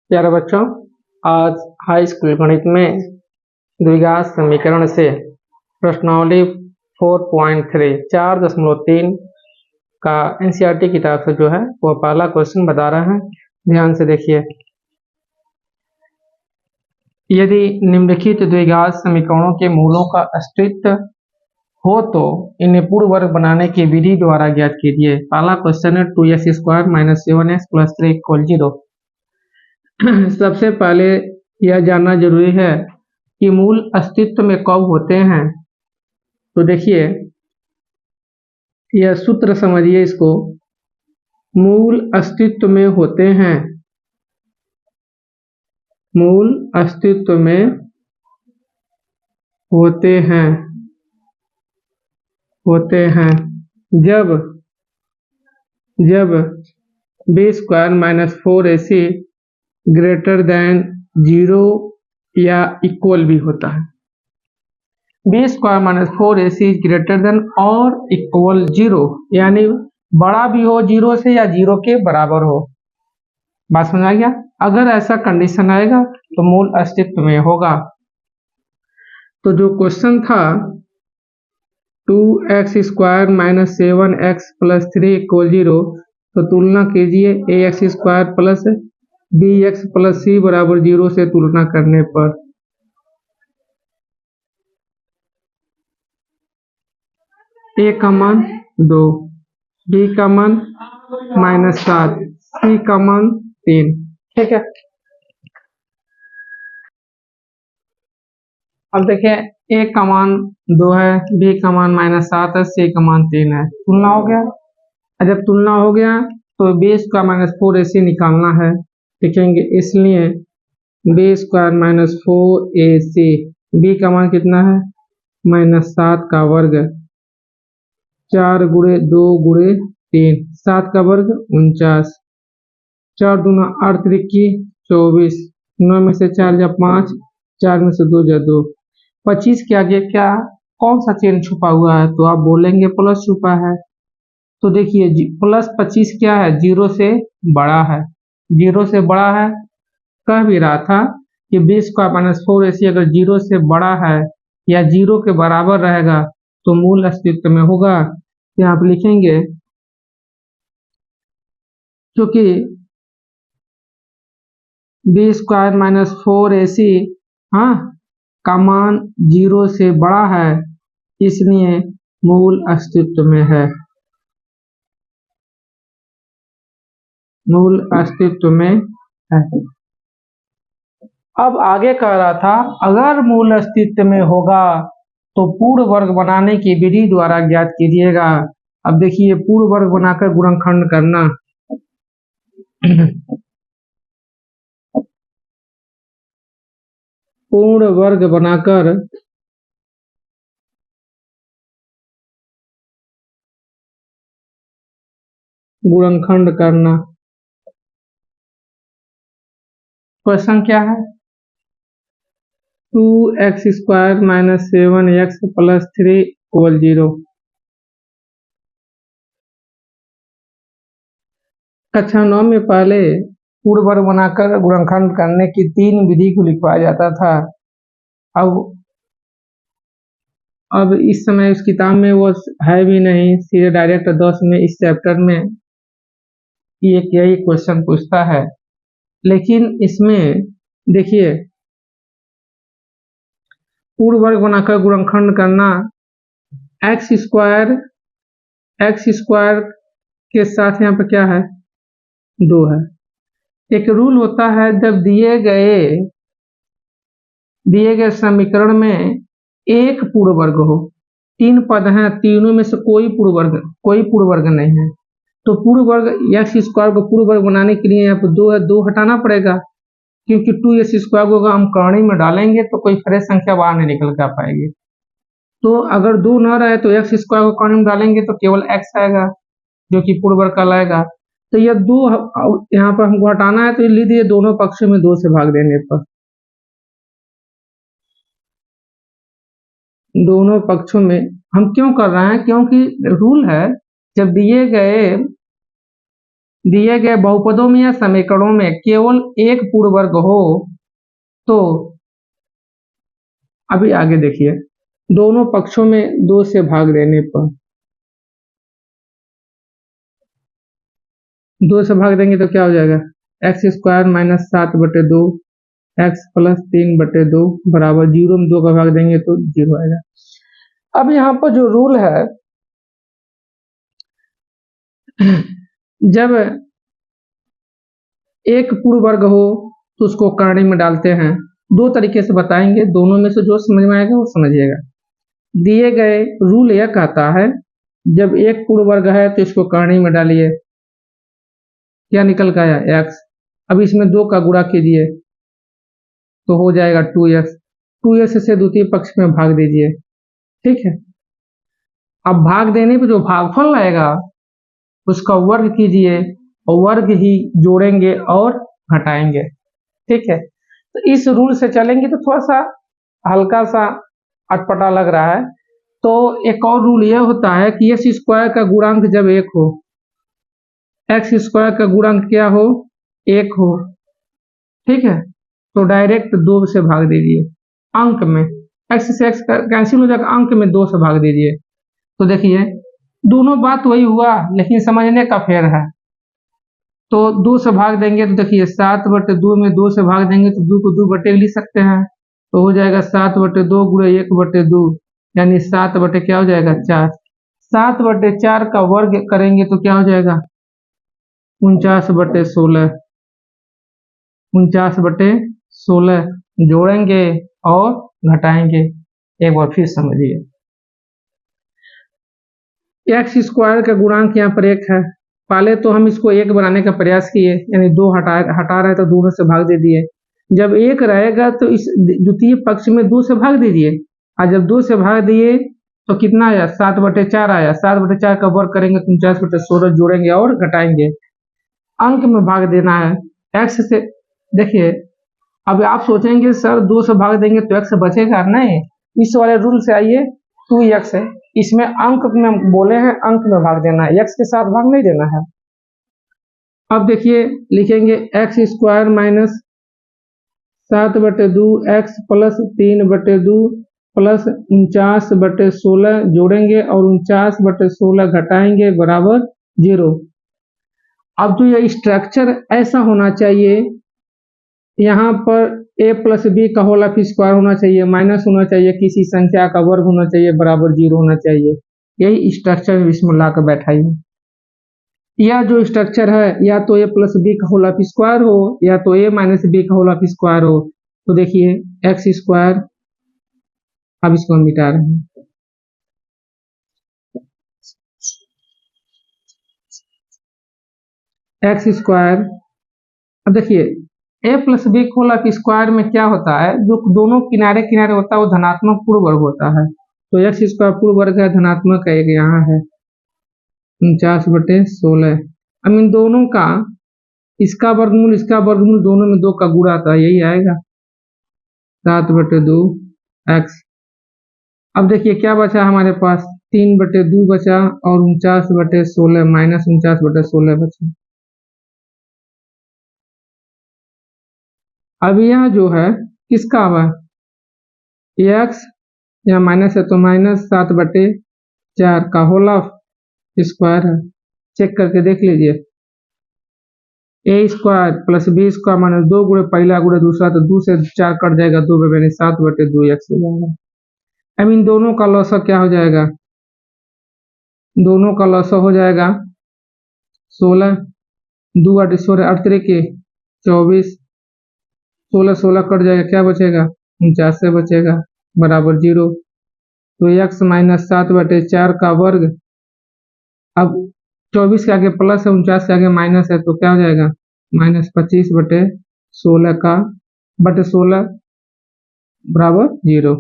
प्यारे बच्चों, आज हाई स्कूल गणित में द्विघात समीकरण से प्रश्नावली 4.3 4.3 का एनसीईआरटी किताब से जो है वो पहला क्वेश्चन बता रहे हैं। ध्यान से देखिए। यदि निम्नलिखित द्विघात समीकरणों के मूलों का अस्तित्व हो तो इन्हें पूर्ण वर्ग बनाने की विधि द्वारा ज्ञात कीजिए। पहला क्वेश्चन है 2x² - 7x + 3 = 0। सबसे पहले यह जानना जरूरी है कि मूल अस्तित्व में कब होते हैं। तो देखिए, यह सूत्र समझिए इसको। मूल अस्तित्व में होते हैं, मूल अस्तित्व में होते हैं जब b² - 4ac ग्रेटर देन 0 या इक्वल भी होता है। b² - 4ac ग्रेटर देन और इक्वल 0, यानी बड़ा भी हो 0 से या 0 के बराबर हो। बात समझ आ गया? अगर ऐसा कंडीशन आएगा तो मूल अस्तित्व में होगा। तो जो क्वेश्चन था 2x² - 7x + 3 = 0, तो तुलना कीजिए ax² + bx + c = 0 से तुलना करने पर a का मान 2, b का मान -7, c का मान 3। ठीक है। अब देखिए, a का मान 2 है, b का मान -7 है, c का मान 3 है। तुलना हो गया। जब तुलना हो गया तो b² - 4ac निकालना है। लिखेंगे इसलिए b² - 4ac, b का मान कितना है -7 का वर्ग, 4 × 2 × 3, 7 का वर्ग 49, 4 दूना 8 त्रिकी 24, 9 में से 4 जा 5, 4 में से 2 जा 2, 25 के आगे क्या कौन सा चिन्ह छुपा हुआ है? तो आप बोलेंगे प्लस छुपा है। तो देखिए +25 क्या है? 0 से बड़ा है। 0 से बड़ा है, कह भी रहा था कि b² - 4ac अगर 0 से बड़ा है या 0 के बराबर रहेगा तो मूल अस्तित्व में होगा। यहाँ आप लिखेंगे क्योंकि b² - 4ac का मान 0 से बड़ा है, इसलिए मूल अस्तित्व में है। मूल अस्तित्व में है। अब आगे कह रहा था अगर मूल अस्तित्व में होगा तो पूर्ण वर्ग बनाने की विधि द्वारा ज्ञात कीजिएगा। अब देखिए, पूर्ण वर्ग बनाकर गुणनखंड करना। पूर्ण वर्ग बनाकर गुणनखंड करना। क्वेश्चन क्या है? 2x² - 7x + 3 = 0। कक्षा 9 में पहले पूर्ण वर्ग बनाकर गुणनखंड करने की 3 विधि को लिखवाया जाता था। अब इस समय उस किताब में वो है भी नहीं, सीधे डायरेक्ट 10 में इस चैप्टर में यही क्वेश्चन पूछता है। लेकिन इसमें देखिए, पूर्ण वर्ग बनाकर गुणनखंड करना, x² के साथ यहाँ पर क्या है 2 है। एक रूल होता है, जब दिए गए समीकरण में एक पूर्ण वर्ग हो, 3 पद हैं, तीनों में से कोई पूर्ण वर्ग नहीं है, तो पूर्ण वर्ग x² को पूर्ण वर्ग बनाने के लिए यहाँ पर 2 है, 2 हटाना पड़ेगा, क्योंकि 2x² को हम कॉर्नर में डालेंगे तो कोई फ्रेश संख्या बाहर नहीं निकल कर पाएगी। तो अगर 2 न रहे तो x² को कॉर्नर में डालेंगे तो केवल x आएगा जो कि पूर्ण वर्ग कहलाएगा। तो यह 2 यहाँ पर हमको हटाना है, तो लीजिए दोनों पक्षों में 2 से भाग देने पर दोनों पक्षों में हम क्यों कर रहे हैं? क्योंकि रूल है, जब दिए गए दिए गए बहुपदों में या समीकरणों में केवल एक पूर्ण वर्ग हो तो अभी आगे देखिए, दोनों पक्षों में 2 से भाग देने पर, 2 से भाग देंगे तो क्या हो जाएगा, x square minus 7/2 x plus 3/2 बराबर 0 में 2 का भाग देंगे तो 0 आएगा। अब यहाँ पर जो रूल है, जब एक पूर्ण वर्ग हो तो उसको करणी में डालते हैं। 2 तरीके से बताएंगे, दोनों में से जो समझ में आएगा वो समझिएगा। दिए गए रूल यह कहता है जब एक पूर्ण वर्ग है तो इसको करणी में डालिए, क्या निकल के आया एक्स। अब इसमें 2 का गुणा कीजिए तो हो जाएगा 2x, 2x से द्वितीय पक्ष में भाग दीजिए, ठीक है। अब भाग देने पे जो भागफल आएगा उसका वर्ग कीजिए और वर्ग ही जोड़ेंगे और घटाएंगे, ठीक है। तो इस रूल से चलेंगे तो थोड़ा सा हल्का सा अटपटा लग रहा है। तो एक और रूल यह होता है कि एक्स स्क्वायर का गुणांक जब 1 हो, एक्स स्क्वायर का गुणांक क्या हो, 1 हो, ठीक है, तो डायरेक्ट 2 से भाग दीजिए। अंक में एक्स से एक्स कैंसिल हो जाएगा, अंक में 2 से भाग दीजिए। तो देखिए दोनों बात वही हुआ लेकिन समझने का फेर है। तो 2 से भाग देंगे तो देखिए 7/2 में 2 से भाग देंगे तो 2 को 2 बटे लिख सकते हैं, तो हो जाएगा 7/2 गुणे 1/2 यानी 7 बटे क्या हो जाएगा 4। 7/4 का वर्ग करेंगे तो क्या हो जाएगा 49/16, 49/16 जोड़ेंगे और घटाएंगे। एक बार फिर समझिए, एक्स स्क्वायर का गुणांक यहाँ पर 1 है। पहले तो हम इसको 1 बनाने का प्रयास किए, यानी 2 हटा रहे तो दोनों से भाग दे दिए। जब 1 रहेगा तो इस द्वितीय पक्ष में 2 से भाग दीजिए, और जब 2 से भाग दिए तो कितना आया 7/4 आया। 7/4 का वर्ग करेंगे तो 49/16 जोड़ेंगे और घटाएंगे, अंक में भाग देना है एक्स से। देखिए अब आप सोचेंगे सर 2 से भाग देंगे तो एक्स बचेगा, नहीं, इस वाले रूल से आइए, 2x है, इसमें अंक में बोले हैं अंक में भाग देना है, एक्स के साथ भाग नहीं देना है। अब देखिए लिखेंगे x square minus 7/2 x plus 3/2 plus 49/16 जोड़ेंगे और 49/16 घटाएंगे बराबर 0। अब तो यह स्ट्रक्चर ऐसा होना चाहिए, यहाँ पर a प्लस बी का होल ऑफ स्क्वायर होना चाहिए, माइनस होना चाहिए, किसी संख्या का वर्ग होना चाहिए, बराबर 0 होना चाहिए। यही स्ट्रक्चर इसमें ला कर बैठाइए। यह जो स्ट्रक्चर है या तो a प्लस बी का होल ऑफ स्क्वायर हो या तो a माइनस बी का होल ऑफ स्क्वायर हो। तो देखिए एक्स स्क्वायर, अब इसको हम मिटा रहे हैं, एक्स स्क्वायर। अब देखिए a plus B whole of square में क्या होता है, जो दोनों किनारे किनारे होता है वो धनात्मक पूर्ण वर्ग होता है। तो एक्स स्क्वायर पूर्ण वर्ग है, धनात्मक है, एक यहाँ है 49/16। अब इन दोनों का इसका वर्गमूल दोनों में 2 का गुणा आता है, यही आएगा 7/2 एक्स। अब देखिए क्या बचा हमारे पास, 3/2 बचा और 49/16 माइनस 49/16 बचा। अब यह जो है किसका हुआ, एक्स या माइनस है तो माइनस 7/4 का होल ऑफ स्क्वायर है। चेक करके देख लीजिए, a square plus B square minus 2 गुणे पहला गुणे दूसरा, तो 2 से 4 कट जाएगा, 2 यानी 7/2 एक्स हो जाएगा। अब इन दोनों का लॉसा क्या हो जाएगा, दोनों का लॉसा हो जाएगा 16, 2 8 16 8 3 24, 16 कट जाएगा, क्या बचेगा 49 से बचेगा बराबर 0। तो एक्स माइनस 7/4 का वर्ग, अब 24 के आगे प्लस है, 49 के आगे माइनस है, तो क्या हो जाएगा माइनस 25/16 का बटे 16 बराबर 0।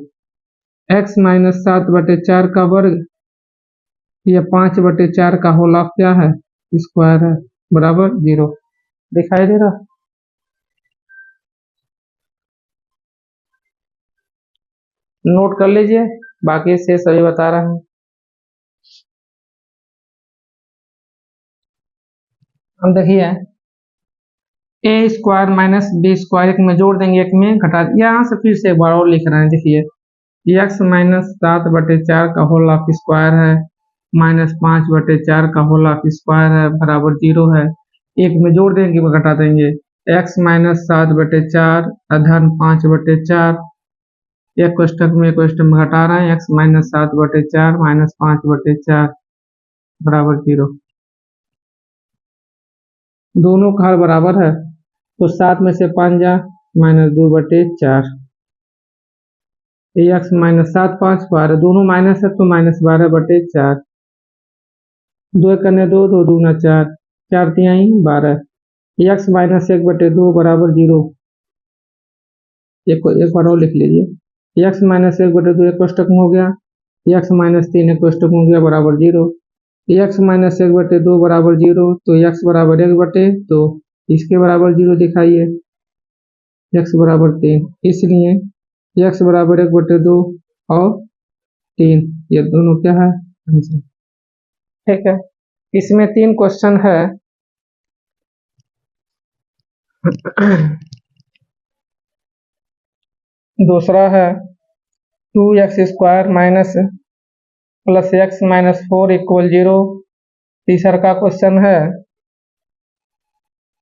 एक्स माइनस 7/4 का वर्ग, यह 5/4 का होल ऑफ क्या है स्क्वायर है, बराबर 0। दिखाई दे रहा, नोट कर लीजिए, बाकी से सभी बता रहा हूँ। अब देखिए ए स्क्वायर माइनस बी स्क्वायर, एक में जोड़ देंगे एक में घटा, यहाँ से फिर से एक बार और लिख रहे हैं। देखिए एक्स माइनस 7/4 का होल ऑफ स्क्वायर है माइनस 5/4 का होल ऑफ स्क्वायर है बराबर 0 है। एक में जोड़ देंगे घटा देंगे, एक्स माइनस 7/4 धन 5/4, एक कोष्टक में एक कोष्टक में घटा रहे हैं, एक्स माइनस 7/4 माइनस 5/4 बराबर 0। दोनों का हर बराबर है तो 7 में से 5 जा माइनस 2/4, एक्स माइनस 7 5 12, दोनों माइनस है तो माइनस 12/4, 2 करने 2 2 दूना 4, 4 तिहाई 12, एक्स माइनस 1/2 बराबर 0। एक बार और लिख लीजिए, एक्स माइनस 1/2 एक कोष्टक में हो गया, एक्स माइनस 3 एक कोष्टक में हो गया बराबर 0। एक्स माइनस 1/2 बराबर 0 तो एक्स बराबर 1/2, इसके बराबर 0 दिखाइए, एक्स बराबर 3, इसलिए एक्स बराबर 1/2 और 3, ये दोनों क्या है आंसर। ठीक है, इसमें 3 क्वेश्चन है। दूसरा है 2x² minus plus x minus 4 equal 0। तीसरा का क्वेश्चन है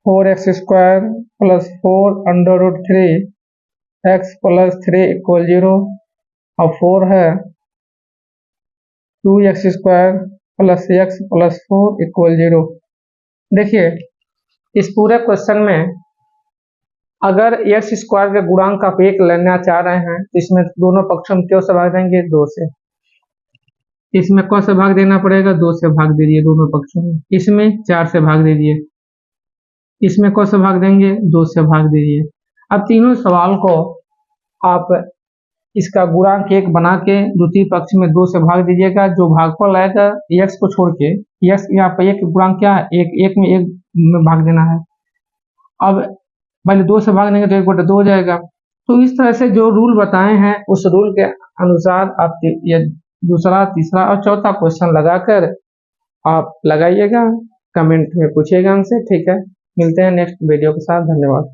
4x² plus 4√3 x plus 3 equal 0। और 4 है 2x² plus x plus 4 equal 0। देखिए इस पूरे क्वेश्चन में अगर x² के गुणांक आप 1 लेना चाह रहे हैं तो इसमें दोनों पक्षों में क्यों से भाग देंगे 2 से, इसमें कौन से भाग देना पड़ेगा 2 से भाग दीजिए दोनों पक्षों में, इसमें 4 से भाग दीजिए, इसमें कौन से भाग देंगे 2 से भाग दीजिए। अब तीनों सवाल को आप इसका गुणांक 1 बना के द्वितीय पक्ष में 2 से भाग दीजिएगा, जो भागफल आएगा x को छोड़ के, x यहाँ पर एक गुणांक क्या है 1 में 1 में भाग देना है। अब पहले 2 से भाग देंगे तो 1/2 हो जाएगा। तो इस तरह से जो रूल बताए हैं उस रूल के अनुसार आप ये दूसरा तीसरा और चौथा क्वेश्चन लगाकर आप लगाइएगा, कमेंट में पूछिएगा हमसे। ठीक है, मिलते हैं नेक्स्ट वीडियो के साथ, धन्यवाद।